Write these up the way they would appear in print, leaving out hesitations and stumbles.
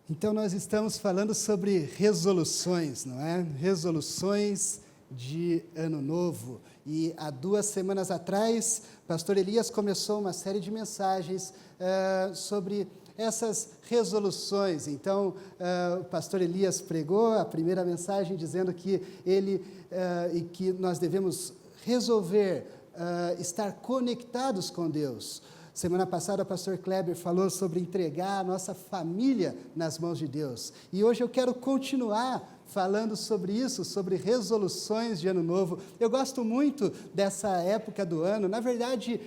Então, nós estamos falando sobre resoluções, não é? Resoluções de Ano Novo. E há 2 semanas atrás, pastor Elias começou uma série de mensagens sobre essas resoluções. Então, o pastor Elias pregou a primeira mensagem dizendo que que nós devemos resolver estar conectados com Deus. Semana passada, o pastor Kleber falou sobre entregar a nossa família nas mãos de Deus. E hoje eu quero continuar falando sobre isso, sobre resoluções de Ano Novo. Eu gosto muito dessa época do ano, na verdade,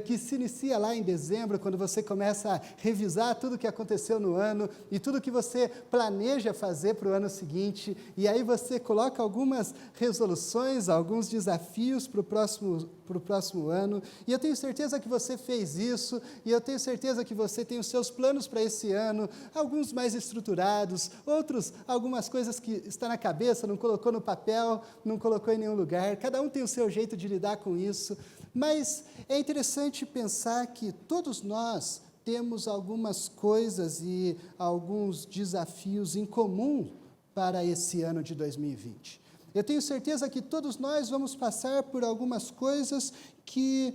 que se inicia lá em dezembro, quando você começa a revisar tudo o que aconteceu no ano e tudo que você planeja fazer para o ano seguinte, e aí você coloca algumas resoluções, alguns desafios para o próximo ano, e eu tenho certeza que você fez isso, e eu tenho certeza que você tem os seus planos para esse ano, alguns mais estruturados, outros, algumas coisas que está na cabeça, não colocou no papel, não colocou em nenhum lugar, cada um tem o seu jeito de lidar com isso, mas é interessante pensar que todos nós temos algumas coisas e alguns desafios em comum para esse ano de 2020. Eu tenho certeza que todos nós vamos passar por algumas coisas que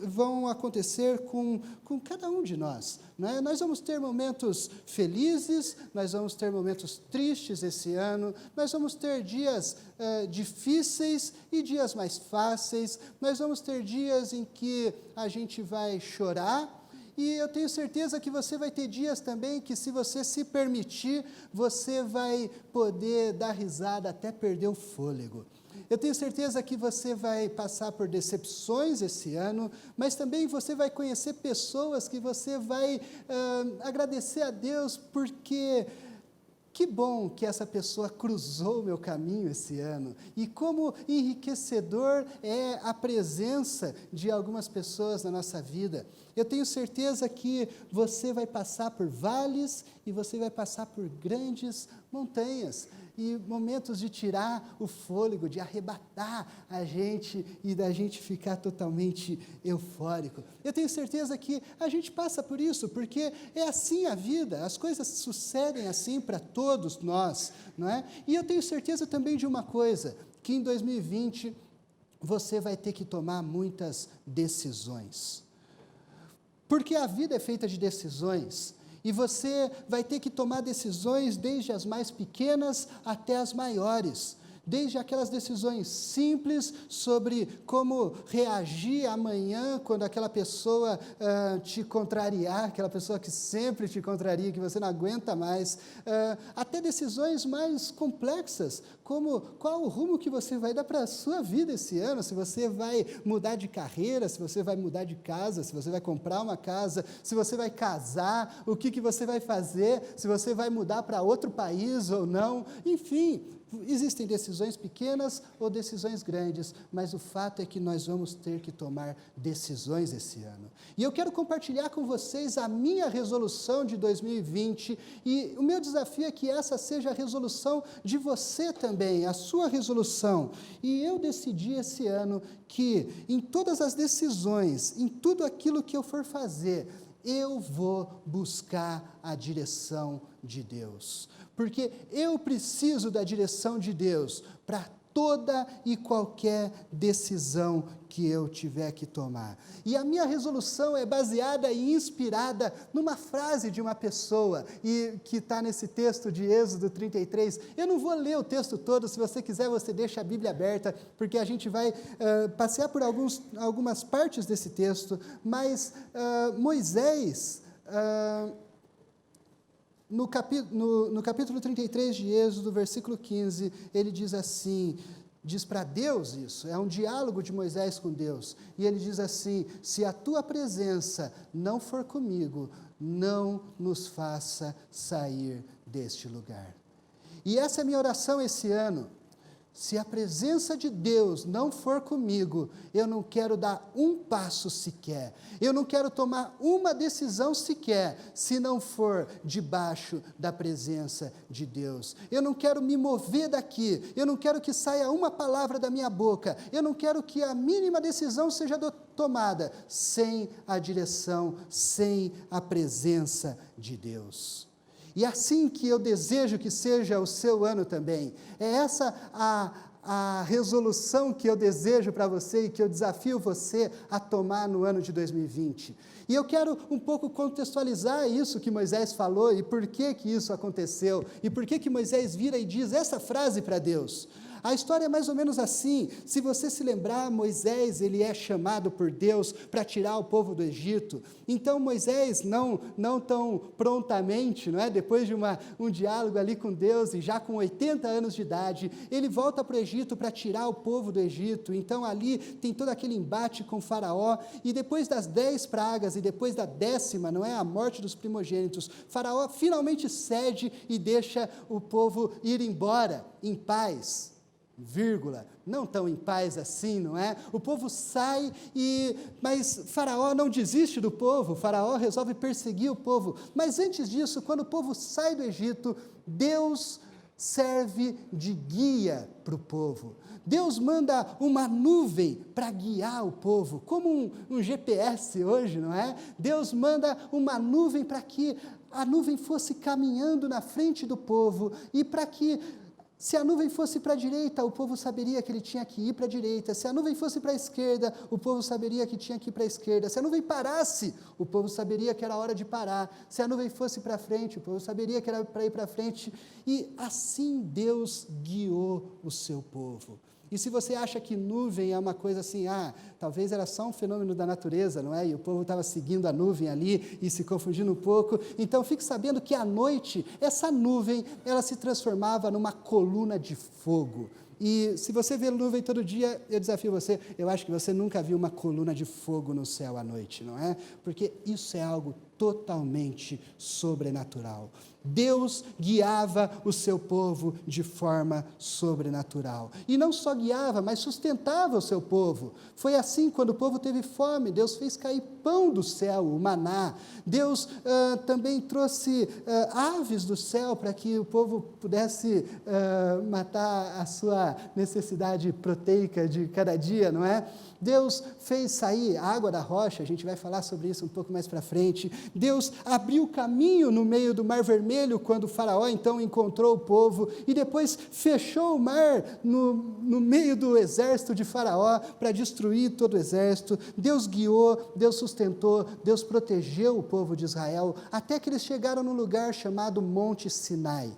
vão acontecer com cada um de nós, né? Nós vamos ter momentos felizes, nós vamos ter momentos tristes esse ano, nós vamos ter dias difíceis e dias mais fáceis, nós vamos ter dias em que a gente vai chorar, e eu tenho certeza que você vai ter dias também que, se você se permitir, você vai poder dar risada até perder o fôlego. Eu tenho certeza que você vai passar por decepções esse ano, mas também você vai conhecer pessoas que você vai agradecer a Deus, porque que bom que essa pessoa cruzou o meu caminho esse ano, e como enriquecedor é a presença de algumas pessoas na nossa vida. Eu tenho certeza que você vai passar por vales e você vai passar por grandes montanhas, e momentos de tirar o fôlego, de arrebatar a gente e da gente ficar totalmente eufórico. Eu tenho certeza que a gente passa por isso, porque é assim a vida, as coisas sucedem assim para todos nós, não é? E eu tenho certeza também de uma coisa, que em 2020 você vai ter que tomar muitas decisões. Porque a vida é feita de decisões, e você vai ter que tomar decisões desde as mais pequenas até as maiores, desde aquelas decisões simples sobre como reagir amanhã quando aquela pessoa te contrariar, aquela pessoa que sempre te contraria, que você não aguenta mais, até decisões mais complexas, como qual o rumo que você vai dar para a sua vida esse ano, se você vai mudar de carreira, se você vai mudar de casa, se você vai comprar uma casa, se você vai casar, o que você vai fazer, se você vai mudar para outro país ou não, enfim. Existem decisões pequenas ou decisões grandes, mas o fato é que nós vamos ter que tomar decisões esse ano. E eu quero compartilhar com vocês a minha resolução de 2020, e o meu desafio é que essa seja a resolução de você também, a sua resolução. E eu decidi esse ano que, em todas as decisões, em tudo aquilo que eu for fazer, eu vou buscar a direção de Deus, porque eu preciso da direção de Deus para toda e qualquer decisão que eu tiver que tomar. E a minha resolução é baseada e inspirada numa frase de uma pessoa, e que está nesse texto de Êxodo 33. Eu não vou ler o texto todo, se você quiser você deixa a Bíblia aberta, porque a gente vai passear por algumas partes desse texto, mas Moisés... No capítulo 33 de Êxodo, versículo 15, ele diz assim, diz para Deus isso, é um diálogo de Moisés com Deus, e ele diz assim: se a tua presença não for comigo, não nos faça sair deste lugar. E essa é a minha oração esse ano, Se a presença de Deus não for comigo, eu não quero dar um passo sequer, eu não quero tomar uma decisão sequer, se não for debaixo da presença de Deus. Eu não quero me mover daqui, eu não quero que saia uma palavra da minha boca, eu não quero que a mínima decisão seja tomada sem a direção, sem a presença de Deus. E assim que eu desejo que seja o seu ano também. É essa a resolução que eu desejo para você e que eu desafio você a tomar no ano de 2020. E eu quero um pouco contextualizar isso que Moisés falou e por que isso aconteceu. E por que Moisés vira e diz essa frase para Deus. A história é mais ou menos assim. Se você se lembrar, Moisés, ele é chamado por Deus para tirar o povo do Egito. Então Moisés, não tão prontamente, não é? Depois de um diálogo ali com Deus, e já com 80 anos de idade, ele volta para o Egito para tirar o povo do Egito. Então ali tem todo aquele embate com Faraó, e depois das 10 pragas, e depois da 10ª, não é? A morte dos primogênitos, Faraó finalmente cede e deixa o povo ir embora, em paz. Não tão em paz assim, não é? O povo sai, mas Faraó não desiste do povo, Faraó resolve perseguir o povo, mas antes disso, quando o povo sai do Egito, Deus serve de guia para o povo. Deus manda uma nuvem para guiar o povo, como um GPS hoje, não é? Deus manda uma nuvem para que a nuvem fosse caminhando na frente do povo, e para que se a nuvem fosse para a direita, o povo saberia que ele tinha que ir para a direita. Se a nuvem fosse para a esquerda, o povo saberia que tinha que ir para a esquerda. Se a nuvem parasse, o povo saberia que era hora de parar. Se a nuvem fosse para frente, o povo saberia que era para ir para frente. E assim Deus guiou o seu povo. E se você acha que nuvem é uma coisa assim, talvez era só um fenômeno da natureza, não é? E o povo estava seguindo a nuvem ali e se confundindo um pouco. Então, fique sabendo que à noite, essa nuvem, ela se transformava numa coluna de fogo. E se você vê nuvem todo dia, eu desafio você, eu acho que você nunca viu uma coluna de fogo no céu à noite, não é? Porque isso é algo totalmente sobrenatural. Deus guiava o seu povo de forma sobrenatural. E não só guiava, mas sustentava o seu povo. Foi assim quando o povo teve fome, Deus fez cair pão do céu, o maná. Deus também trouxe aves do céu para que o povo pudesse matar a sua necessidade proteica de cada dia, não é? Deus fez sair a água da rocha, a gente vai falar sobre isso um pouco mais para frente. Deus abriu caminho no meio do Mar Vermelho, quando o Faraó então encontrou o povo, e depois fechou o mar no meio do exército de Faraó, para destruir todo o exército. Deus guiou, Deus sustentou, Deus protegeu o povo de Israel, até que eles chegaram num lugar chamado Monte Sinai.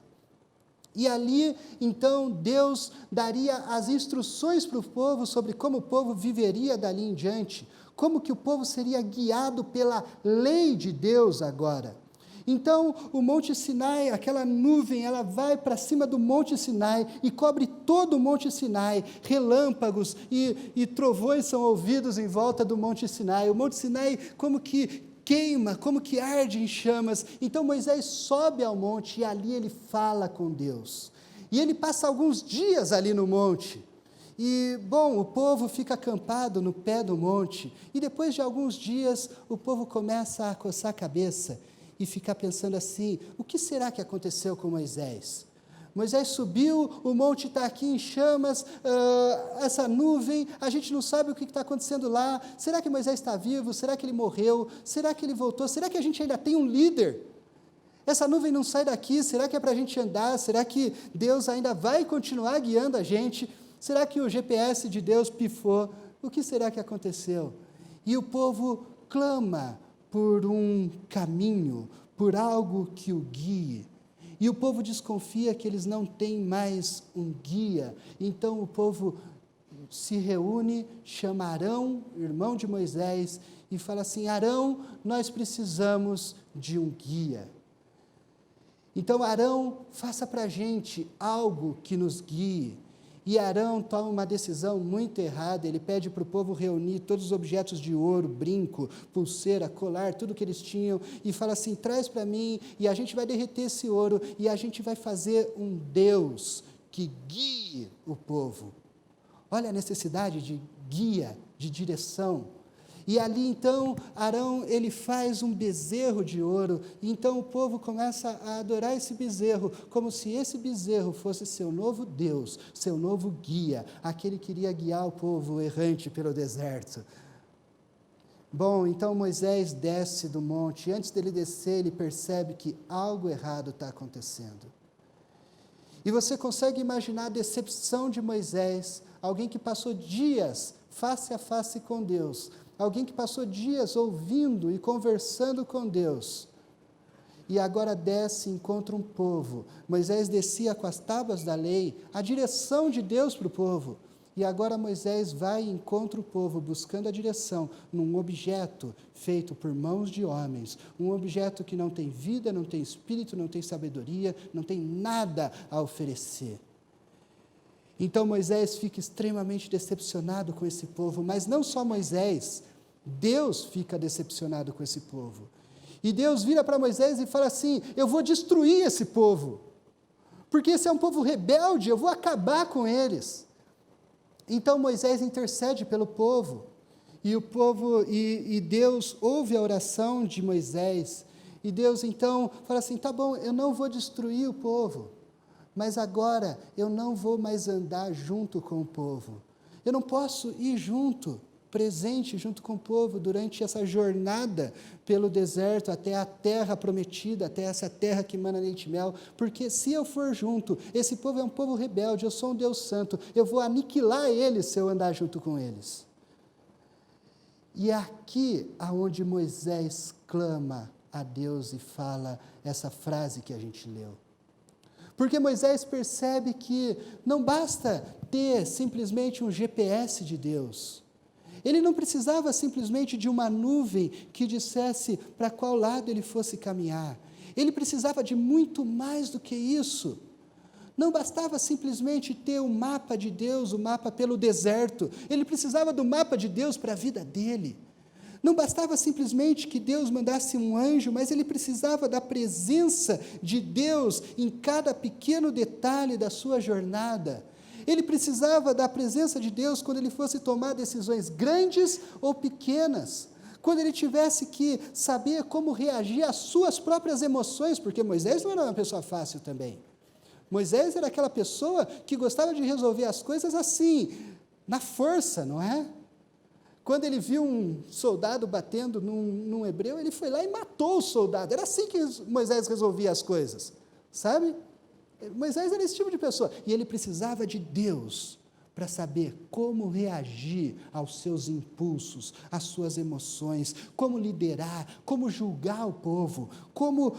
E ali, então, Deus daria as instruções para o povo sobre como o povo viveria dali em diante, como que o povo seria guiado pela lei de Deus agora. Então, o Monte Sinai, aquela nuvem, ela vai para cima do Monte Sinai e cobre todo o Monte Sinai, relâmpagos e trovões são ouvidos em volta do Monte Sinai. O Monte Sinai como que queima, como que arde em chamas. Então Moisés sobe ao monte e ali ele fala com Deus. E ele passa alguns dias ali no monte. E, o povo fica acampado no pé do monte. E depois de alguns dias, o povo começa a coçar a cabeça e ficar pensando assim: o que será que aconteceu com Moisés? Moisés subiu, o monte está aqui em chamas, essa nuvem, a gente não sabe o que está acontecendo lá. Será que Moisés está vivo? Será que ele morreu? Será que ele voltou? Será que a gente ainda tem um líder? Essa nuvem não sai daqui, será que é para a gente andar? Será que Deus ainda vai continuar guiando a gente? Será que o GPS de Deus pifou? O que será que aconteceu? E o povo clama por um caminho, por algo que o guie. E o povo desconfia que eles não têm mais um guia. Então o povo se reúne, chama Arão, irmão de Moisés, e fala assim: Arão, nós precisamos de um guia. Então Arão, faça para a gente algo que nos guie. E Arão toma uma decisão muito errada, ele pede para o povo reunir todos os objetos de ouro, brinco, pulseira, colar, tudo que eles tinham, e fala assim: traz para mim, e a gente vai derreter esse ouro, e a gente vai fazer um Deus que guie o povo. Olha a necessidade de guia, de direção. E ali então, Arão, ele faz um bezerro de ouro, e então o povo começa a adorar esse bezerro, como se esse bezerro fosse seu novo Deus, seu novo guia, aquele que iria guiar o povo errante pelo deserto. Bom, então Moisés desce do monte, e antes dele descer, ele percebe que algo errado está acontecendo. E você consegue imaginar a decepção de Moisés, alguém que passou dias face a face com Deus, alguém que passou dias ouvindo e conversando com Deus, e agora desce e encontra um povo. Moisés descia com as tábuas da lei, a direção de Deus para o povo, e agora Moisés vai e encontra o povo, buscando a direção num objeto feito por mãos de homens, um objeto que não tem vida, não tem espírito, não tem sabedoria, não tem nada a oferecer. Então Moisés fica extremamente decepcionado com esse povo, mas não só Moisés, Deus fica decepcionado com esse povo. E Deus vira para Moisés e fala assim: eu vou destruir esse povo, porque esse é um povo rebelde, eu vou acabar com eles. Então Moisés intercede pelo povo, e Deus ouve a oração de Moisés, e Deus então fala assim: tá bom, eu não vou destruir o povo, mas agora eu não vou mais andar junto com o povo, eu não posso ir presente junto com o povo durante essa jornada pelo deserto até a terra prometida, até essa terra que emana leite e mel, porque se eu for junto, esse povo é um povo rebelde, eu sou um Deus santo, eu vou aniquilar eles se eu andar junto com eles. E é aqui aonde Moisés clama a Deus e fala essa frase que a gente leu. Porque Moisés percebe que não basta ter simplesmente um GPS de Deus. Ele não precisava simplesmente de uma nuvem que dissesse para qual lado ele fosse caminhar. Ele precisava de muito mais do que isso. Não bastava simplesmente ter o mapa de Deus, o mapa pelo deserto. Ele precisava do mapa de Deus para a vida dele. Não bastava simplesmente que Deus mandasse um anjo, mas ele precisava da presença de Deus em cada pequeno detalhe da sua jornada. Ele precisava da presença de Deus quando ele fosse tomar decisões grandes ou pequenas, quando ele tivesse que saber como reagir às suas próprias emoções, porque Moisés não era uma pessoa fácil também. Moisés era aquela pessoa que gostava de resolver as coisas assim, na força, não é? Quando ele viu um soldado batendo num hebreu, ele foi lá e matou o soldado. Era assim que Moisés resolvia as coisas, sabe? Moisés era esse tipo de pessoa, e ele precisava de Deus para saber como reagir aos seus impulsos, às suas emoções, como liderar, como julgar o povo, como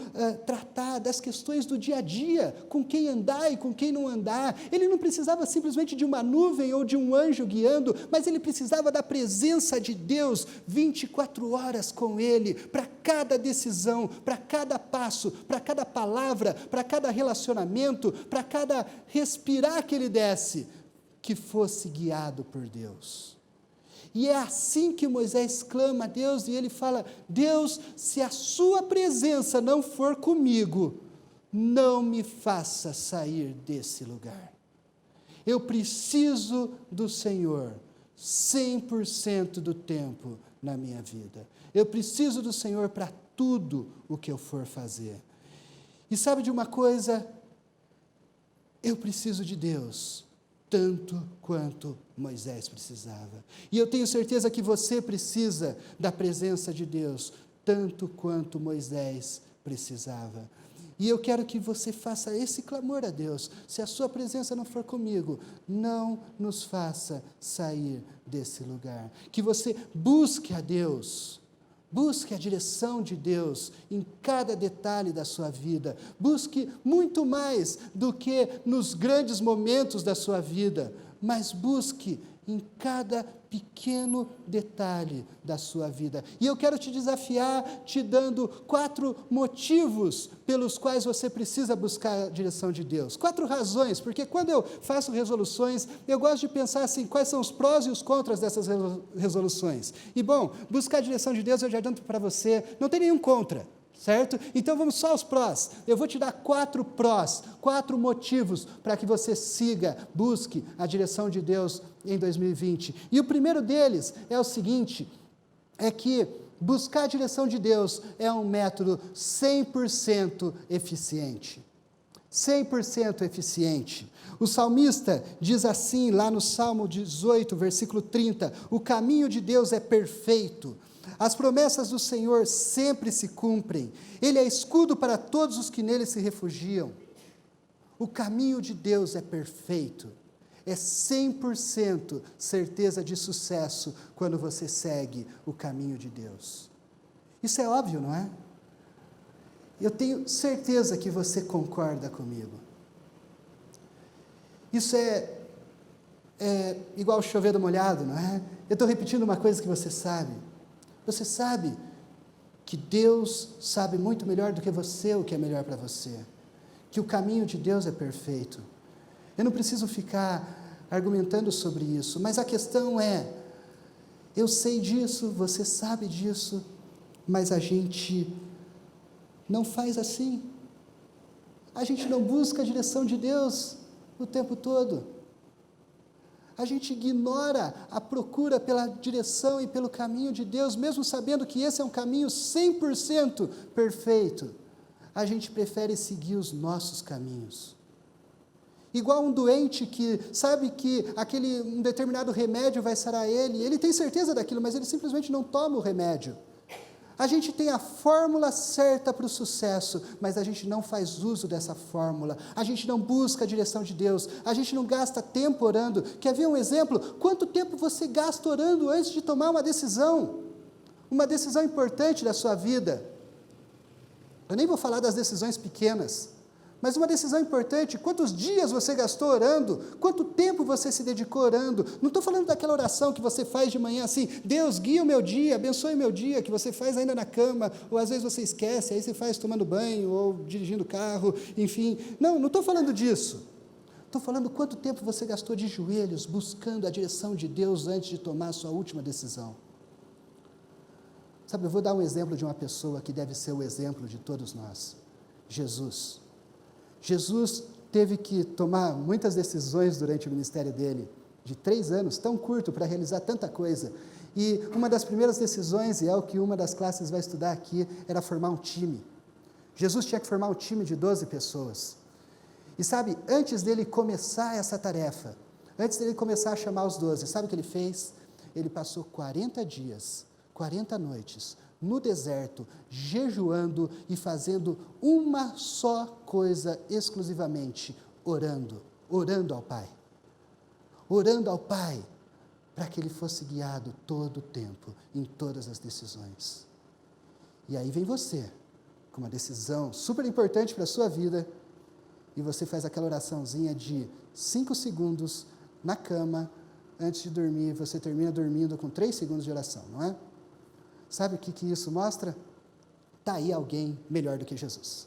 tratar das questões do dia a dia, com quem andar e com quem não andar. Ele não precisava simplesmente de uma nuvem ou de um anjo guiando, mas ele precisava da presença de Deus 24 horas com ele, para cada decisão, para cada passo, para cada palavra, para cada relacionamento, para cada respirar que ele desse, que fosse guiado por Deus. E é assim que Moisés clama a Deus, e ele fala: Deus, se a sua presença não for comigo, não me faça sair desse lugar. Eu preciso do Senhor 100% do tempo na minha vida. Eu preciso do Senhor para tudo o que eu for fazer. E sabe de uma coisa? Eu preciso de Deus tanto quanto Moisés precisava. E eu tenho certeza que você precisa da presença de Deus, tanto quanto Moisés precisava. E eu quero que você faça esse clamor a Deus: se a sua presença não for comigo, não nos faça sair desse lugar. Que você busque a Deus. Busque a direção de Deus em cada detalhe da sua vida. Busque muito mais do que nos grandes momentos da sua vida, mas busque em cada pequeno detalhe da sua vida. E eu quero te desafiar, te dando 4 motivos pelos quais você precisa buscar a direção de Deus. 4 razões, porque quando eu faço resoluções, eu gosto de pensar assim: quais são os prós e os contras dessas resoluções. E bom, buscar a direção de Deus, eu já adianto para você, não tem nenhum contra. certo? Então vamos só aos prós. Eu vou te dar 4 prós, 4 motivos para que você siga, busque a direção de Deus em 2020. E o primeiro deles é o seguinte, é que buscar a direção de Deus é um método 100% eficiente. 100% eficiente. O salmista diz assim, lá no Salmo 18, versículo 30, o caminho de Deus é perfeito, as promessas do Senhor sempre se cumprem, Ele é escudo para todos os que nele se refugiam. O caminho de Deus é perfeito, é 100% certeza de sucesso quando você segue o caminho de Deus. Isso é óbvio, não é? Eu tenho certeza que você concorda comigo. Isso é igual chover do molhado, não é? Eu estou repetindo uma coisa que você sabe. Você sabe que Deus sabe muito melhor do que você o que é melhor para você. Que o caminho de Deus é perfeito. Eu não preciso ficar argumentando sobre isso, mas a questão é, eu sei disso, você sabe disso, mas a gente não faz assim. A gente não busca a direção de Deus o tempo todo. A gente ignora a procura pela direção e pelo caminho de Deus, mesmo sabendo que esse é um caminho 100% perfeito. A gente prefere seguir os nossos caminhos. Igual um doente que sabe que um determinado remédio vai sarar ele tem certeza daquilo, mas ele simplesmente não toma o remédio. A gente tem a fórmula certa para o sucesso, mas a gente não faz uso dessa fórmula, a gente não busca a direção de Deus, a gente não gasta tempo orando. Quer ver um exemplo? Quanto tempo você gasta orando antes de tomar uma decisão importante da sua vida? Eu nem vou falar das decisões pequenas, mas uma decisão importante, quantos dias você gastou orando? Quanto tempo você se dedicou orando? Não estou falando daquela oração que você faz de manhã assim, Deus guia o meu dia, abençoe o meu dia, que você faz ainda na cama, ou às vezes você esquece, aí você faz tomando banho, ou dirigindo o carro, enfim. Não estou falando disso. Estou falando quanto tempo você gastou de joelhos, buscando a direção de Deus antes de tomar a sua última decisão. Sabe, eu vou dar um exemplo de uma pessoa que deve ser o exemplo de todos nós. Jesus. Jesus teve que tomar muitas decisões durante o ministério dele, de 3 anos, tão curto para realizar tanta coisa. E uma das primeiras decisões, e é o que uma das classes vai estudar aqui, era formar um time. Jesus tinha que formar um time de 12 pessoas. E sabe, antes dele começar essa tarefa, antes dele começar a chamar os 12, sabe o que ele fez? Ele passou 40 dias, 40 noites, no deserto, jejuando e fazendo uma só coisa exclusivamente, orando ao Pai. Orando ao Pai, para que ele fosse guiado todo o tempo, em todas as decisões. E aí vem você, com uma decisão super importante para a sua vida, e você faz aquela oraçãozinha de 5 segundos na cama, antes de dormir, você termina dormindo com 3 segundos de oração, não é? Sabe o que isso mostra? Está aí alguém melhor do que Jesus.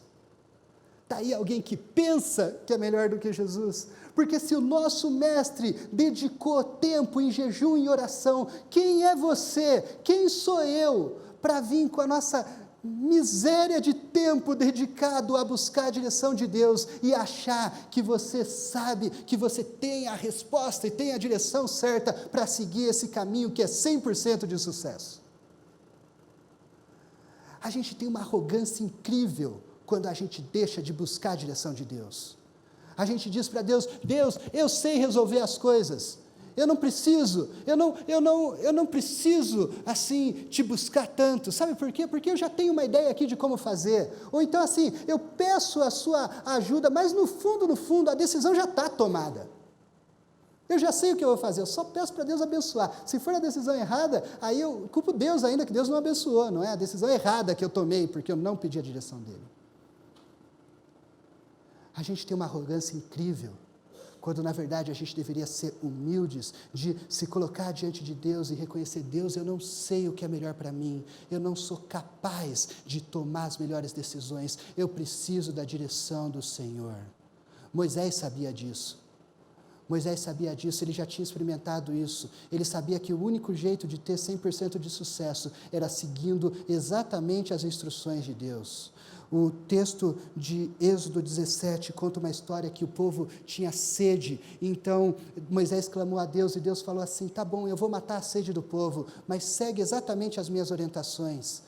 Está aí alguém que pensa que é melhor do que Jesus. Porque se o nosso mestre dedicou tempo em jejum e oração, quem é você? Quem sou eu para vir com a nossa miséria de tempo dedicado a buscar a direção de Deus e achar que você sabe, que você tem a resposta e tem a direção certa para seguir esse caminho que é 100% de sucesso? A gente tem uma arrogância incrível quando a gente deixa de buscar a direção de Deus. A gente diz para Deus, Deus, eu sei resolver as coisas, eu não preciso, assim, te buscar tanto, sabe por quê? Porque eu já tenho uma ideia aqui de como fazer, ou então assim, eu peço a sua ajuda, mas no fundo, a decisão já está tomada. Eu já sei o que eu vou fazer, eu só peço para Deus abençoar. Se for a decisão errada, aí eu culpo Deus ainda, que Deus não abençoou, não é? A decisão errada que eu tomei, porque eu não pedi a direção dele. A gente tem uma arrogância incrível, quando na verdade a gente deveria ser humildes, de se colocar diante de Deus e reconhecer, Deus, eu não sei o que é melhor para mim, eu não sou capaz de tomar as melhores decisões, eu preciso da direção do Senhor. Moisés sabia disso. Moisés sabia disso, ele já tinha experimentado isso. Ele sabia que o único jeito de ter 100% de sucesso era seguindo exatamente as instruções de Deus. O texto de Êxodo 17 conta uma história que o povo tinha sede. Então Moisés clamou a Deus e Deus falou assim: tá bom, eu vou matar a sede do povo, mas segue exatamente as minhas orientações.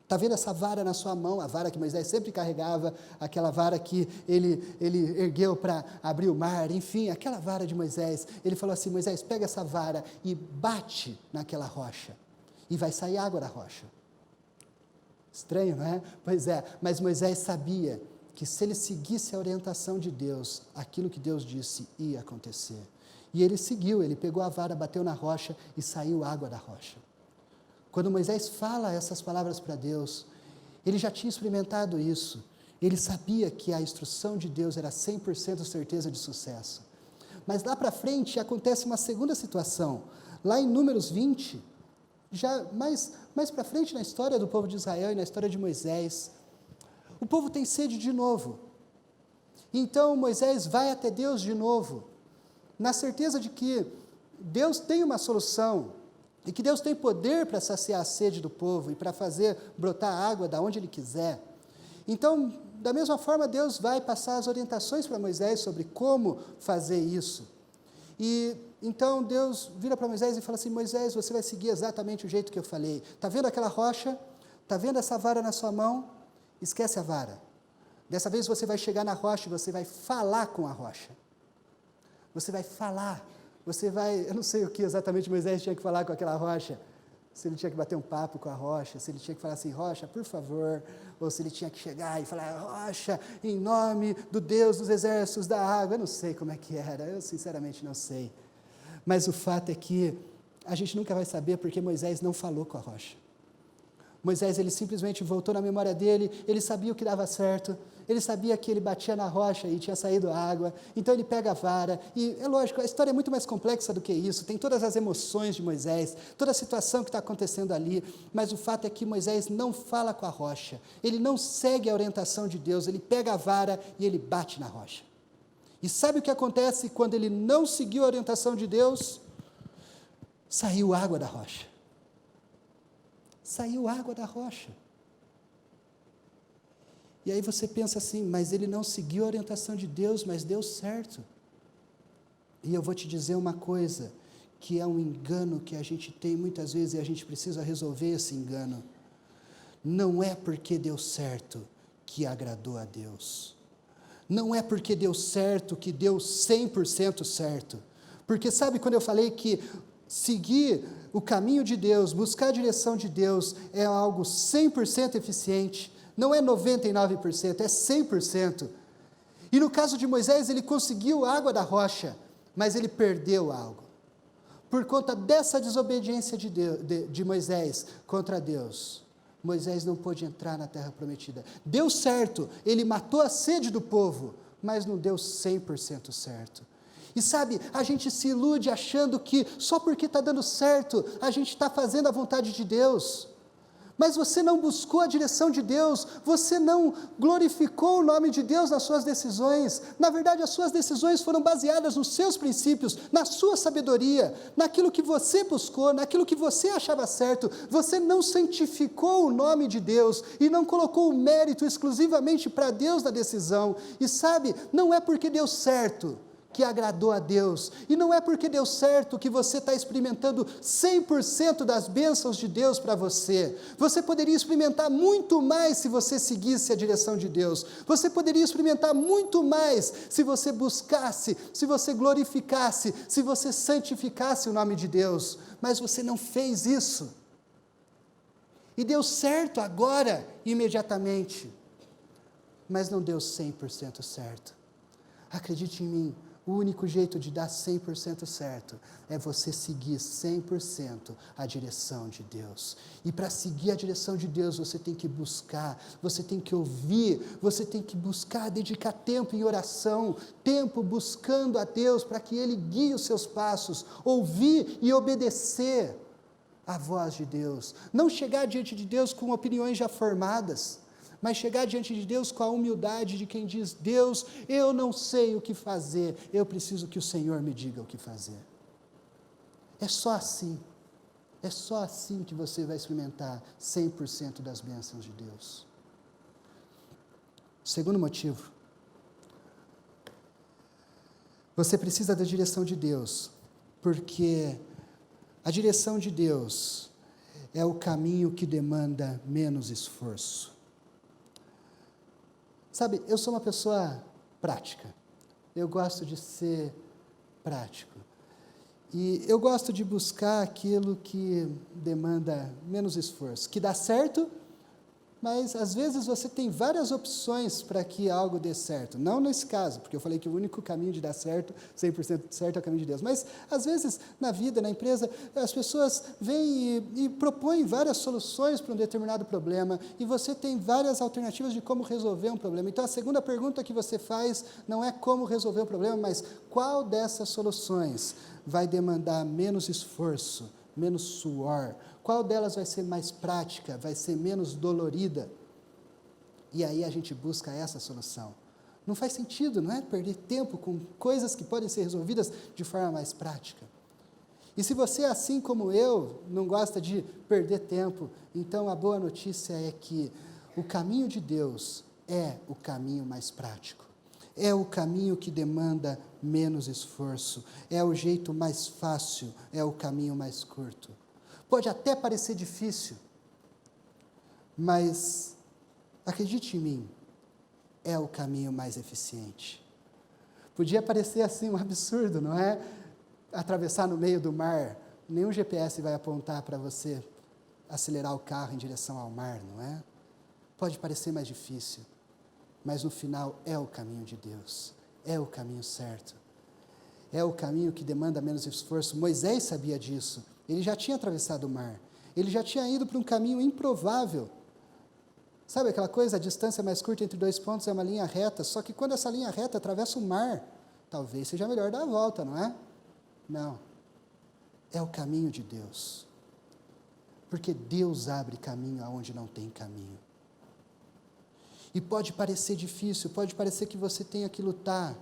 Está vendo essa vara na sua mão, a vara que Moisés sempre carregava, aquela vara que ele ergueu para abrir o mar, enfim, aquela vara de Moisés. Ele falou assim: Moisés, pega essa vara e bate naquela rocha, e vai sair água da rocha. Estranho, não é? Pois é, mas Moisés sabia que se ele seguisse a orientação de Deus, aquilo que Deus disse ia acontecer. E ele seguiu, ele pegou a vara, bateu na rocha e saiu água da rocha. Quando Moisés fala essas palavras para Deus, ele já tinha experimentado isso. Ele sabia que a instrução de Deus era 100% certeza de sucesso. Mas lá para frente acontece uma segunda situação. Lá em Números 20, já mais para frente na história do povo de Israel e na história de Moisés, o povo tem sede de novo. Então Moisés vai até Deus de novo, na certeza de que Deus tem uma solução, e que Deus tem poder para saciar a sede do povo e para fazer brotar água da onde Ele quiser. Então, da mesma forma, Deus vai passar as orientações para Moisés sobre como fazer isso. E então Deus vira para Moisés e fala assim: Moisés, você vai seguir exatamente o jeito que eu falei. Está vendo aquela rocha? Está vendo essa vara na sua mão? Esquece a vara. Dessa vez você vai chegar na rocha e você vai falar com a rocha. Você vai falar. Você vai, eu não sei o que exatamente Moisés tinha que falar com aquela rocha, se ele tinha que bater um papo com a rocha, se ele tinha que falar assim: rocha, por favor, ou se ele tinha que chegar e falar: rocha, em nome do Deus dos exércitos da água. Eu não sei como é que era, eu sinceramente não sei, mas o fato é que a gente nunca vai saber porque Moisés não falou com a rocha. Moisés, ele simplesmente voltou na memória dele, ele sabia o que dava certo, ele sabia que ele batia na rocha e tinha saído água, então ele pega a vara, e é lógico, a história é muito mais complexa do que isso, tem todas as emoções de Moisés, toda a situação que está acontecendo ali, mas o fato é que Moisés não fala com a rocha, ele não segue a orientação de Deus, ele pega a vara e ele bate na rocha. E sabe o que acontece quando ele não seguiu a orientação de Deus? Saiu água da rocha. Saiu água da rocha. E aí você pensa assim: mas ele não seguiu a orientação de Deus, mas deu certo. E eu vou te dizer uma coisa, que é um engano que a gente tem muitas vezes e a gente precisa resolver esse engano. Não é porque deu certo que agradou a Deus. Não é porque deu certo que deu 100% certo. Porque sabe quando eu falei que seguir o caminho de Deus, buscar a direção de Deus é algo 100% eficiente, não é 99%, é 100%. E no caso de Moisés, ele conseguiu a água da rocha, mas ele perdeu algo. Por conta dessa desobediência de Moisés contra Deus, Moisés não pôde entrar na terra prometida. Deu certo, ele matou a sede do povo, mas não deu 100% certo. E sabe, a gente se ilude achando que só porque está dando certo, a gente está fazendo a vontade de Deus. Mas você não buscou a direção de Deus, você não glorificou o nome de Deus nas suas decisões. Na verdade, as suas decisões foram baseadas nos seus princípios, na sua sabedoria, naquilo que você buscou, naquilo que você achava certo. Você não santificou o nome de Deus e não colocou o mérito exclusivamente para Deus na decisão. E sabe, não é porque deu certo que agradou a Deus, e não é porque deu certo que você está experimentando 100% das bênçãos de Deus para você. Você poderia experimentar muito mais se você seguisse a direção de Deus, você poderia experimentar muito mais se você buscasse, se você glorificasse, se você santificasse o nome de Deus, mas você não fez isso, e deu certo agora, imediatamente, mas não deu 100% certo. Acredite em mim, o único jeito de dar 100% certo é você seguir 100% a direção de Deus. E para seguir a direção de Deus, você tem que buscar, você tem que ouvir, você tem que buscar, dedicar tempo em oração, tempo buscando a Deus para que Ele guie os seus passos, ouvir e obedecer a voz de Deus. Não chegar diante de Deus com opiniões já formadas, mas chegar diante de Deus com a humildade de quem diz: Deus, eu não sei o que fazer, eu preciso que o Senhor me diga o que fazer. É só assim que você vai experimentar 100% das bênçãos de Deus. Segundo motivo, você precisa da direção de Deus, porque a direção de Deus é o caminho que demanda menos esforço. Sabe, eu sou uma pessoa prática, eu gosto de ser prático, e eu gosto de buscar aquilo que demanda menos esforço, que dá certo, mas às vezes você tem várias opções para que algo dê certo. Não nesse caso, porque eu falei que o único caminho de dar certo, 100% certo, é o caminho de Deus. Mas às vezes na vida, na empresa, as pessoas vêm e propõem várias soluções para um determinado problema, e você tem várias alternativas de como resolver um problema. Então a segunda pergunta que você faz não é como resolver o problema, mas qual dessas soluções vai demandar menos esforço, menos suor? Qual delas vai ser mais prática, vai ser menos dolorida? E aí a gente busca essa solução. Não faz sentido, não é? Perder tempo com coisas que podem ser resolvidas de forma mais prática. E se você, assim como eu, não gosta de perder tempo, então a boa notícia é que o caminho de Deus é o caminho mais prático. É o caminho que demanda menos esforço. É o jeito mais fácil, é o caminho mais curto. Pode até parecer difícil, mas acredite em mim, é o caminho mais eficiente. Podia parecer assim um absurdo, não é? Atravessar no meio do mar, nenhum GPS vai apontar para você acelerar o carro em direção ao mar, não é? Pode parecer mais difícil, mas no final é o caminho de Deus, é o caminho certo. É o caminho que demanda menos esforço. Moisés sabia disso. Ele já tinha atravessado o mar. Ele já tinha ido para um caminho improvável. Sabe aquela coisa, a distância mais curta entre dois pontos é uma linha reta, só que quando essa linha reta atravessa o mar, talvez seja melhor dar a volta, não é? Não. É o caminho de Deus. Porque Deus abre caminho aonde não tem caminho. E pode parecer difícil, pode parecer que você tenha que lutar,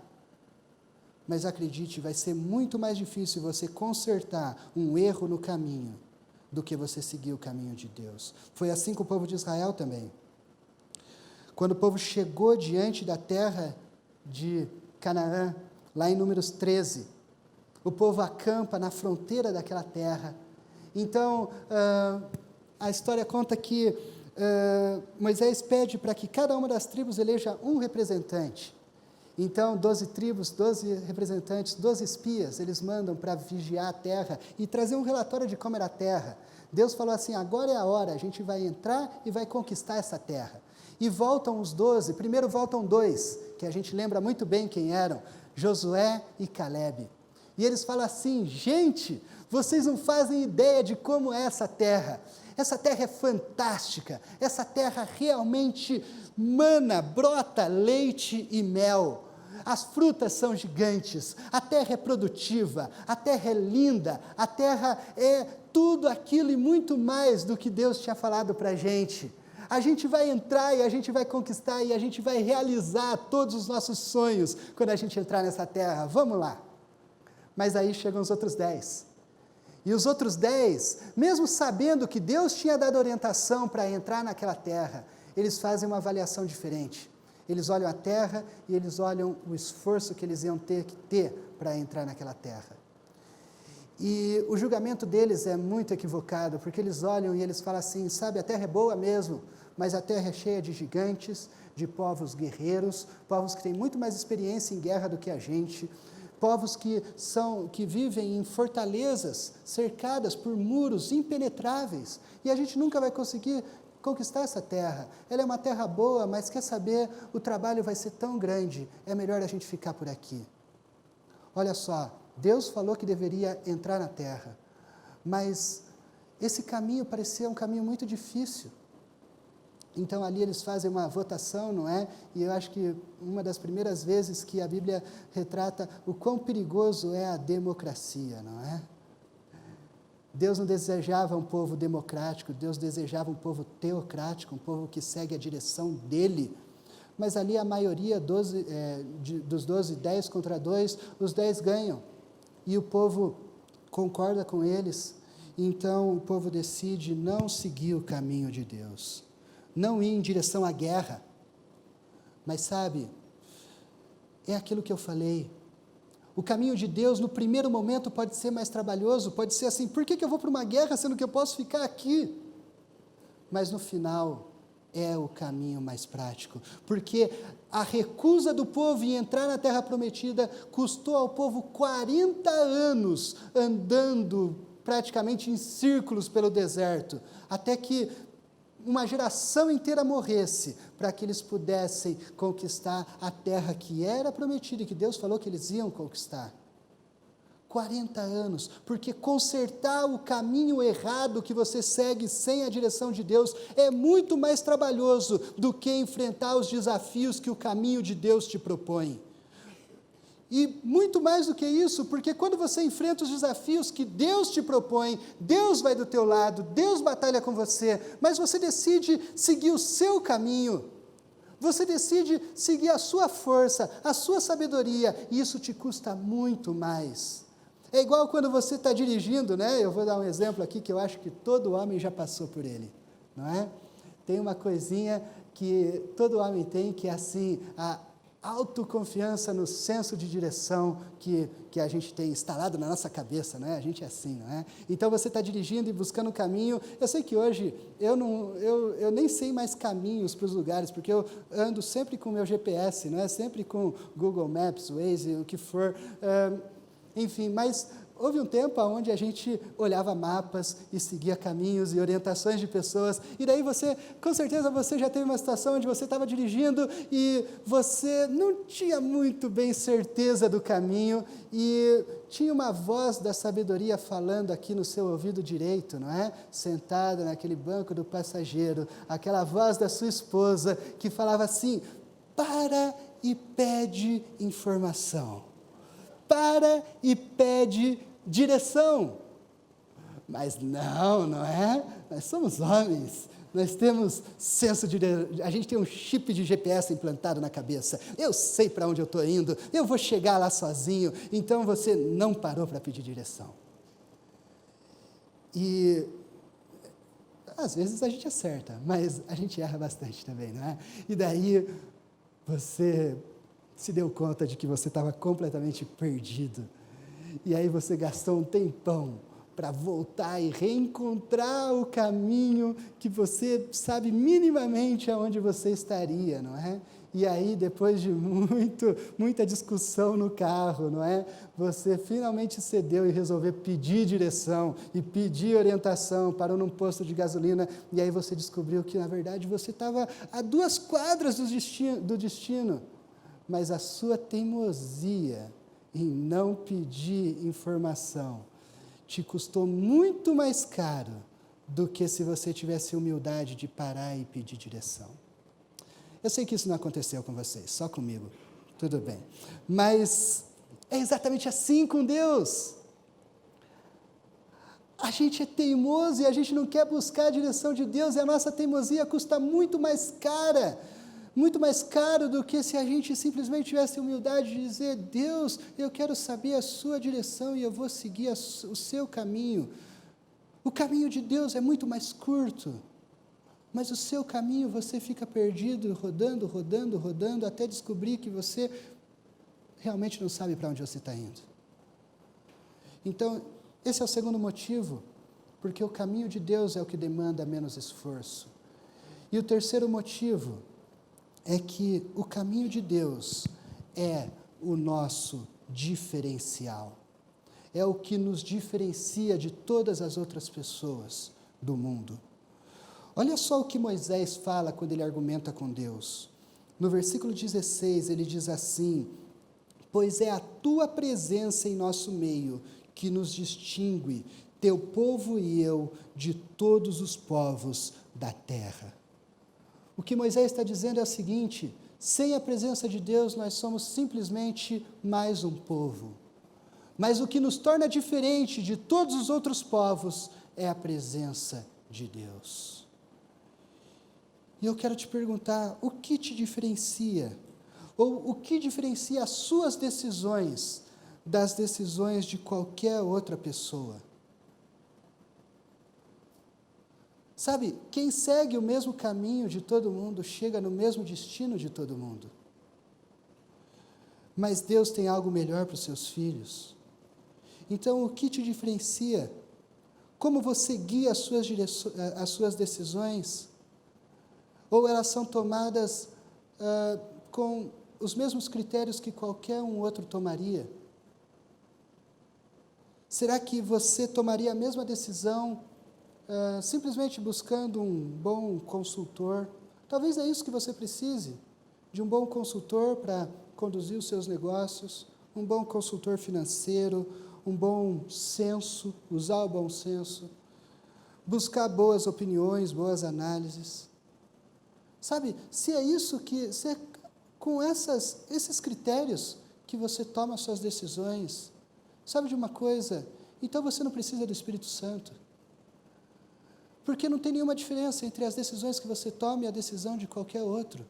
mas acredite, vai ser muito mais difícil você consertar um erro no caminho do que você seguir o caminho de Deus. Foi assim com o povo de Israel também. Quando o povo chegou diante da terra de Canaã, lá em Números 13, o povo acampa na fronteira daquela terra. Então, a história conta que Moisés pede para que cada uma das tribos eleja um representante. Então, 12 tribos, 12 representantes, 12 espias, eles mandam para vigiar a terra e trazer um relatório de como era a terra. Deus falou assim: agora é a hora, a gente vai entrar e vai conquistar essa terra. E voltam os 12, primeiro voltam 2, que a gente lembra muito bem quem eram, Josué e Calebe. E eles falam assim: gente, vocês não fazem ideia de como é essa terra. Essa terra é fantástica, essa terra realmente mana, brota leite e mel. As frutas são gigantes, a terra é produtiva, a terra é linda, a terra é tudo aquilo e muito mais do que Deus tinha falado para a gente. A gente vai entrar e a gente vai conquistar e a gente vai realizar todos os nossos sonhos quando a gente entrar nessa terra. Vamos lá. Mas aí chegam os outros 10. E os outros 10, mesmo sabendo que Deus tinha dado orientação para entrar naquela terra, eles fazem uma avaliação diferente. Eles olham a terra e eles olham o esforço que eles iam ter que ter para entrar naquela terra. E o julgamento deles é muito equivocado, porque eles olham e eles falam assim: sabe, a terra é boa mesmo, mas a terra é cheia de gigantes, de povos guerreiros, povos que têm muito mais experiência em guerra do que a gente, povos que vivem em fortalezas cercadas por muros impenetráveis, e a gente nunca vai conseguir conquistar essa terra. Ela é uma terra boa, mas quer saber, o trabalho vai ser tão grande, é melhor a gente ficar por aqui. Olha só, Deus falou que deveria entrar na terra, mas esse caminho parecia um caminho muito difícil. Então ali eles fazem uma votação, não é? E eu acho que uma das primeiras vezes que a Bíblia retrata o quão perigoso é a democracia, não é? Deus não desejava um povo democrático, Deus desejava um povo teocrático, um povo que segue a direção dele. Mas ali a maioria, dos 12, 10 contra 2, os 10 ganham. E o povo concorda com eles. Então o povo decide não seguir o caminho de Deus, não ir em direção à guerra. Mas sabe, é aquilo que eu falei. O caminho de Deus, no primeiro momento, pode ser mais trabalhoso, pode ser assim, por que eu vou para uma guerra, sendo que eu posso ficar aqui? Mas no final, é o caminho mais prático, porque a recusa do povo em entrar na terra prometida custou ao povo 40 anos andando praticamente em círculos pelo deserto, até que uma geração inteira morresse, para que eles pudessem conquistar a terra que era prometida e que Deus falou que eles iam conquistar. 40 anos, porque consertar o caminho errado que você segue sem a direção de Deus é muito mais trabalhoso do que enfrentar os desafios que o caminho de Deus te propõe. E muito mais do que isso, porque quando você enfrenta os desafios que Deus te propõe, Deus vai do teu lado, Deus batalha com você, mas você decide seguir o seu caminho, você decide seguir a sua força, a sua sabedoria, e isso te custa muito mais. É igual quando você está dirigindo, né? Eu vou dar um exemplo aqui que eu acho que todo homem já passou por ele, não é? Tem uma coisinha que todo homem tem, que é assim, a autoconfiança no senso de direção que a gente tem instalado na nossa cabeça, né? A gente é assim, não é? Então você está dirigindo e buscando o caminho. Eu sei que hoje eu nem sei mais caminhos para os lugares, porque eu ando sempre com o meu GPS, não é? Sempre com Google Maps, Waze, o que for. Enfim, mas houve um tempo onde a gente olhava mapas e seguia caminhos e orientações de pessoas, e daí você, com certeza você já teve uma situação onde você estava dirigindo e você não tinha muito bem certeza do caminho, e tinha uma voz da sabedoria falando aqui no seu ouvido direito, não é? Sentada naquele banco do passageiro, aquela voz da sua esposa que falava assim: para e pede informação. Para e pede direção. Mas não é? Nós somos homens, nós temos senso de... A gente tem um chip de GPS implantado na cabeça. Eu sei para onde eu estou indo, eu vou chegar lá sozinho. Então você não parou para pedir direção. E às vezes a gente acerta, mas a gente erra bastante também, não é? E daí você se deu conta de que você estava completamente perdido. E aí você gastou um tempão para voltar e reencontrar o caminho que você sabe minimamente aonde você estaria, não é? E aí, depois de muita discussão no carro, não é? Você finalmente cedeu e resolveu pedir direção e pedir orientação, parou num posto de gasolina, e aí você descobriu que, na verdade, você estava a 2 quadras do destino. Mas a sua teimosia em não pedir informação te custou muito mais caro do que se você tivesse humildade de parar e pedir direção. Eu sei que isso não aconteceu com vocês, só comigo, tudo bem. Mas é exatamente assim com Deus. A gente é teimoso e a gente não quer buscar a direção de Deus, e a nossa teimosia custa muito mais caro do que se a gente simplesmente tivesse a humildade de dizer: Deus, eu quero saber a sua direção e eu vou seguir o seu caminho. O caminho de Deus é muito mais curto, mas o seu caminho você fica perdido, rodando, até descobrir que você realmente não sabe para onde você está indo. Então, esse é o segundo motivo, porque o caminho de Deus é o que demanda menos esforço. E o terceiro motivo é que o caminho de Deus é o nosso diferencial. É o que nos diferencia de todas as outras pessoas do mundo. Olha só o que Moisés fala quando ele argumenta com Deus. No versículo 16, ele diz assim: pois é a tua presença em nosso meio que nos distingue, teu povo e eu, de todos os povos da terra. O que Moisés está dizendo é o seguinte: sem a presença de Deus, nós somos simplesmente mais um povo. Mas o que nos torna diferente de todos os outros povos é a presença de Deus. E eu quero te perguntar, o que te diferencia? Ou o que diferencia as suas decisões das decisões de qualquer outra pessoa? Sabe, quem segue o mesmo caminho de todo mundo chega no mesmo destino de todo mundo. Mas Deus tem algo melhor para os seus filhos. Então, o que te diferencia? Como você guia as suas decisões? Ou elas são tomadas com os mesmos critérios que qualquer um outro tomaria? Será que você tomaria a mesma decisão simplesmente buscando um bom consultor? Talvez é isso que você precise, de um bom consultor para conduzir os seus negócios, um bom consultor financeiro, um bom senso, usar o bom senso, buscar boas opiniões, boas análises. Sabe, se é com esses critérios que você toma as suas decisões, sabe de uma coisa? Então você não precisa do Espírito Santo. Porque não tem nenhuma diferença entre as decisões que você toma e a decisão de qualquer outro.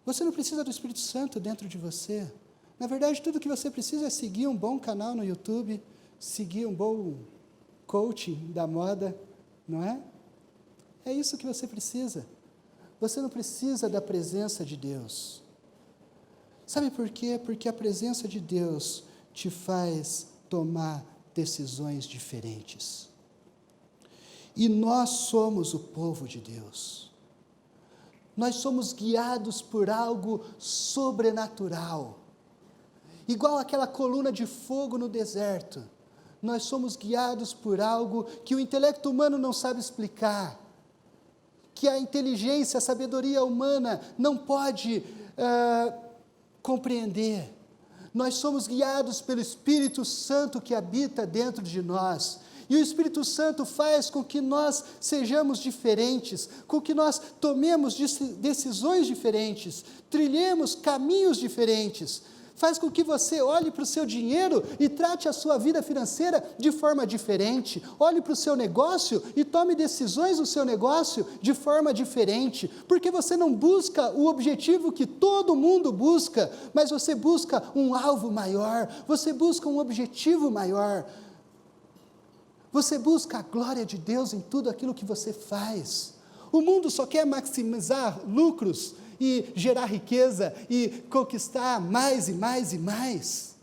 Você não precisa do Espírito Santo dentro de você. Na verdade, tudo que você precisa é seguir um bom canal no YouTube, seguir um bom coaching da moda, não é? É isso que você precisa. Você não precisa da presença de Deus. Sabe por quê? Porque a presença de Deus te faz tomar decisões diferentes. E nós somos o povo de Deus. Nós somos guiados por algo sobrenatural. Igual aquela coluna de fogo no deserto. Nós somos guiados por algo que o intelecto humano não sabe explicar. Que a inteligência, a sabedoria humana não pode compreender. Nós somos guiados pelo Espírito Santo que habita dentro de nós. E o Espírito Santo faz com que nós sejamos diferentes, com que nós tomemos decisões diferentes, trilhemos caminhos diferentes. Faz com que você olhe para o seu dinheiro e trate a sua vida financeira de forma diferente. Olhe para o seu negócio e tome decisões no seu negócio de forma diferente. Porque você não busca o objetivo que todo mundo busca, mas você busca um alvo maior, você busca um objetivo maior. Você busca a glória de Deus em tudo aquilo que você faz. O mundo só quer maximizar lucros e gerar riqueza e conquistar mais e mais e mais.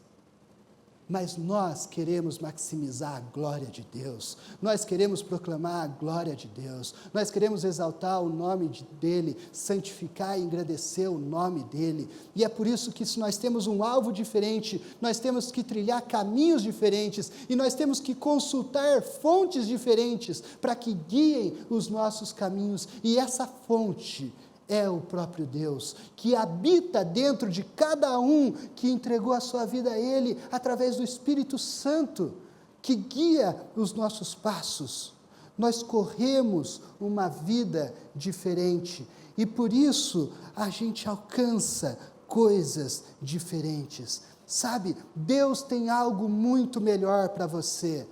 Mas nós queremos maximizar a glória de Deus. Nós queremos proclamar a glória de Deus. Nós queremos exaltar o nome dEle, santificar e engrandecer o nome dEle. E é por isso que se nós temos um alvo diferente, nós temos que trilhar caminhos diferentes e nós temos que consultar fontes diferentes para que guiem os nossos caminhos. E essa fonte é o próprio Deus, que habita dentro de cada um que entregou a sua vida a Ele, através do Espírito Santo, que guia os nossos passos. Nós corremos uma vida diferente, e por isso a gente alcança coisas diferentes. Sabe, Deus tem algo muito melhor para você.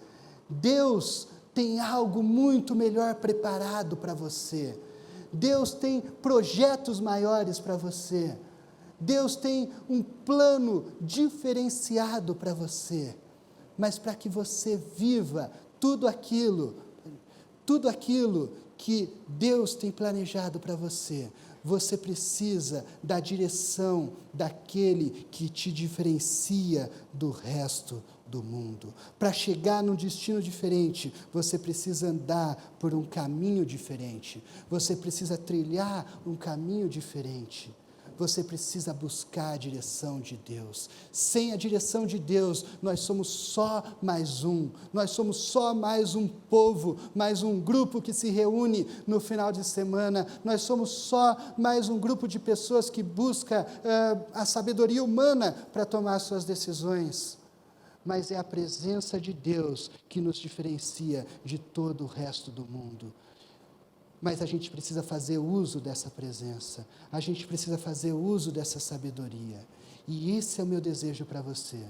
Deus tem algo muito melhor preparado para você. Deus tem projetos maiores para você. Deus tem um plano diferenciado para você. Mas para que você viva tudo aquilo que Deus tem planejado para você, você precisa da direção daquele que te diferencia do resto do mundo. Para chegar num destino diferente, você precisa andar por um caminho diferente. Você precisa trilhar um caminho diferente. Você precisa buscar a direção de Deus. Sem a direção de Deus, nós somos só mais um. Nós somos só mais um povo, mais um grupo que se reúne no final de semana. Nós somos só mais um grupo de pessoas que busca a sabedoria humana para tomar suas decisões. Mas é a presença de Deus que nos diferencia de todo o resto do mundo. Mas a gente precisa fazer uso dessa presença, a gente precisa fazer uso dessa sabedoria. E esse é o meu desejo para você,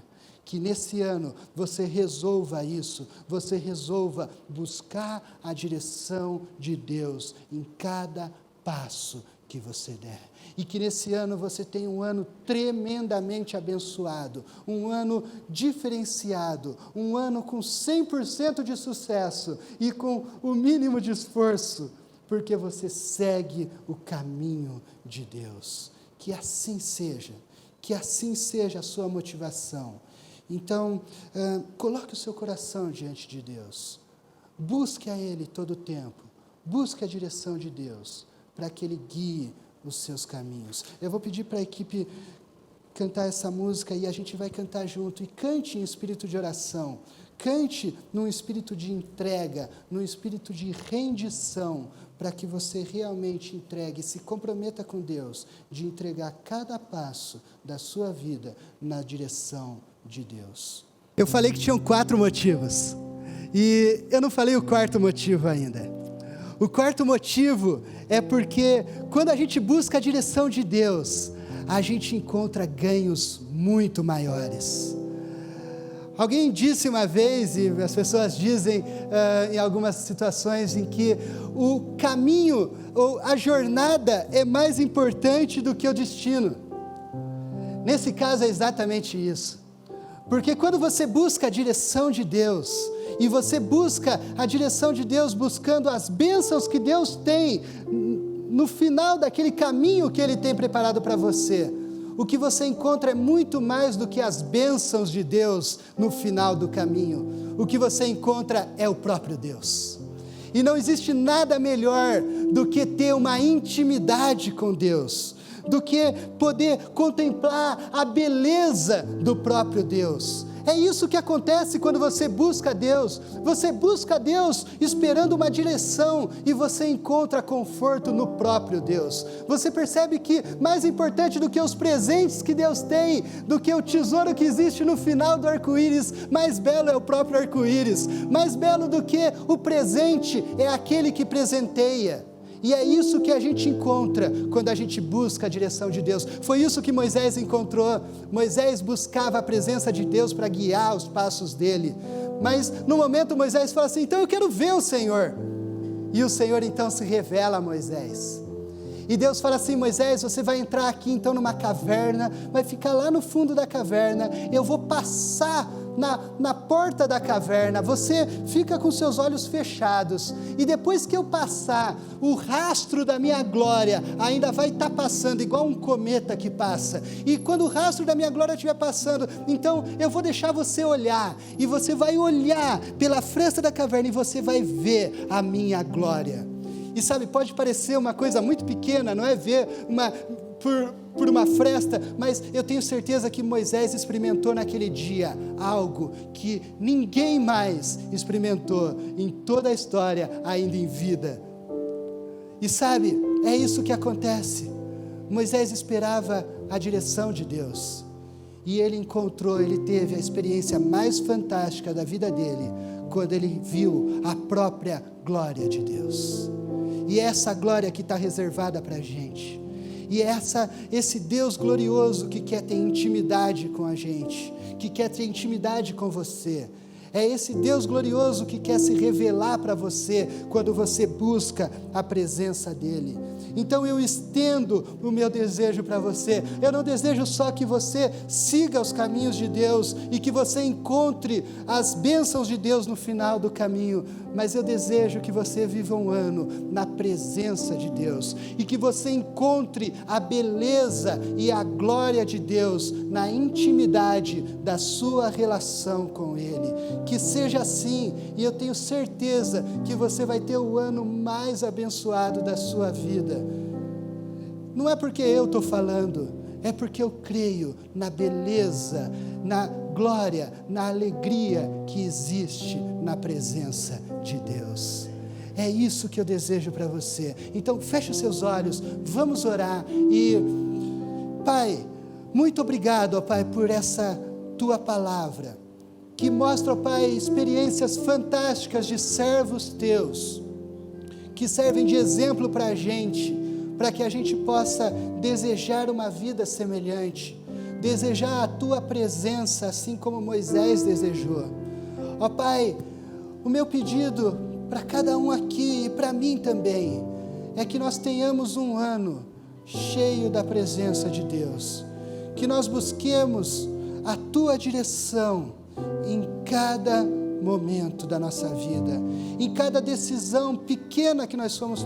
Que nesse ano você resolva isso, você resolva buscar a direção de Deus em cada passo que você der. E que nesse ano você tenha um ano tremendamente abençoado, um ano diferenciado, um ano com 100% de sucesso e com o mínimo de esforço, porque você segue o caminho de Deus. Que assim seja a sua motivação. Então, coloque o seu coração diante de Deus, busque a Ele todo o tempo, busque a direção de Deus, para que Ele guie os seus caminhos. Eu vou pedir para a equipe cantar essa música e a gente vai cantar junto, e cante em espírito de oração, cante num espírito de entrega, num espírito de rendição, para que você realmente entregue, se comprometa com Deus, de entregar cada passo da sua vida na direção de Deus. Eu falei que tinham 4 motivos, e eu não falei o 4º motivo ainda. O 4º motivo é porque quando a gente busca a direção de Deus, a gente encontra ganhos muito maiores. Alguém disse uma vez, e as pessoas dizem em algumas situações, em que o caminho ou a jornada é mais importante do que o destino. Nesse caso é exatamente isso. Porque quando você busca a direção de Deus, e você busca a direção de Deus, buscando as bênçãos que Deus tem no final daquele caminho que Ele tem preparado para você, o que você encontra é muito mais do que as bênçãos de Deus no final do caminho. O que você encontra é o próprio Deus. E não existe nada melhor do que ter uma intimidade com Deus, do que poder contemplar a beleza do próprio Deus. É isso que acontece quando você busca Deus. Você busca Deus esperando uma direção e você encontra conforto no próprio Deus. Você percebe que mais importante do que os presentes que Deus tem, do que o tesouro que existe no final do arco-íris, mais belo é o próprio arco-íris. Mais belo do que o presente é aquele que presenteia. E é isso que a gente encontra quando a gente busca a direção de Deus. Foi isso que Moisés encontrou. Moisés buscava a presença de Deus para guiar os passos dele. Mas no momento Moisés fala assim: então eu quero ver o Senhor. E o Senhor então se revela a Moisés. E Deus fala assim: Moisés, você vai entrar aqui então numa caverna, vai ficar lá no fundo da caverna, eu vou passar na porta da caverna, você fica com seus olhos fechados, e depois que eu passar, o rastro da minha glória ainda vai estar passando, igual um cometa que passa, e quando o rastro da minha glória estiver passando, então eu vou deixar você olhar, e você vai olhar pela fresta da caverna, e você vai ver a minha glória. E sabe, pode parecer uma coisa muito pequena, não é ver por uma fresta, mas eu tenho certeza que Moisés experimentou naquele dia algo que ninguém mais experimentou em toda a história ainda em vida. E sabe, é isso que acontece. Moisés esperava a direção de Deus, e ele teve a experiência mais fantástica da vida dele, quando ele viu a própria glória de Deus. E é essa glória que está reservada para a gente. E é esse Deus glorioso que quer ter intimidade com a gente, que quer ter intimidade com você. É esse Deus glorioso que quer se revelar para você quando você busca a presença dEle. Então eu estendo o meu desejo para você. Eu não desejo só que você siga os caminhos de Deus e que você encontre as bênçãos de Deus no final do caminho, mas eu desejo que você viva um ano na presença de Deus e que você encontre a beleza e a glória de Deus na intimidade da sua relação com Ele. Que seja assim, e eu tenho certeza que você vai ter o ano mais abençoado da sua vida. Não é porque eu estou falando, é porque eu creio na beleza, na glória, na alegria que existe na presença de Deus. É isso que eu desejo para você. Então feche os seus olhos, vamos orar. E Pai, muito obrigado, ó Pai, por essa Tua palavra, que mostra, ó Pai, experiências fantásticas de servos Teus, que servem de exemplo para a gente, para que a gente possa desejar uma vida semelhante. desejar a tua presença, assim como Moisés desejou. Ó Pai, o meu pedido para cada um aqui e para mim também, é que nós tenhamos um ano cheio da presença de Deus, que nós busquemos a tua direção em cada momento da nossa vida, em cada decisão pequena que nós formos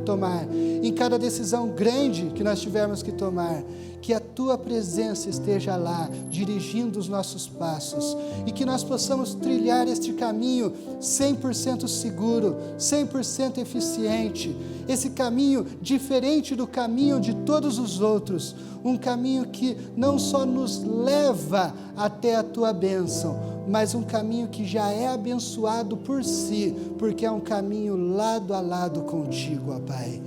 tomar, em cada decisão grande que nós tivermos que tomar, que a tua presença esteja lá, dirigindo os nossos passos, e que nós possamos trilhar este caminho 100% seguro, 100% eficiente, esse caminho diferente do caminho de todos os outros, um caminho que não só nos leva até a tua bênção, mas um caminho que já é abençoado por si, porque é um caminho lado a lado contigo, ó Pai.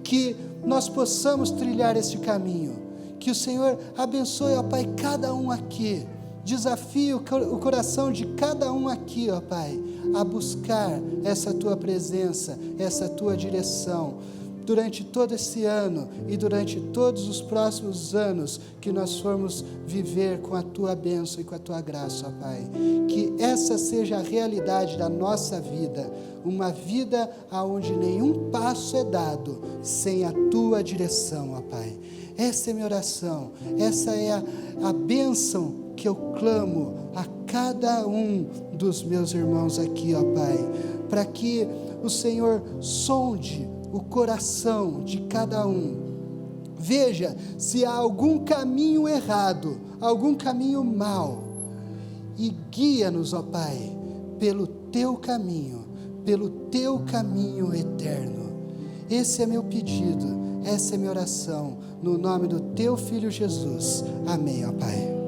Que nós possamos trilhar este caminho, que o Senhor abençoe, ó Pai, cada um aqui, desafie o coração de cada um aqui, ó Pai, a buscar essa tua presença, essa tua direção, durante todo esse ano e durante todos os próximos anos que nós formos viver com a tua bênção e com a tua graça, ó Pai. Que essa seja a realidade da nossa vida, uma vida onde nenhum passo é dado sem a tua direção, ó Pai. Essa é minha oração, essa é a bênção que eu clamo a cada um dos meus irmãos aqui, ó Pai, para que o Senhor sonde o coração de cada um, veja se há algum caminho errado, algum caminho mau, e guia-nos, ó Pai, pelo teu caminho eterno. Esse é meu pedido, essa é minha oração, no nome do teu Filho Jesus. Amém, ó Pai.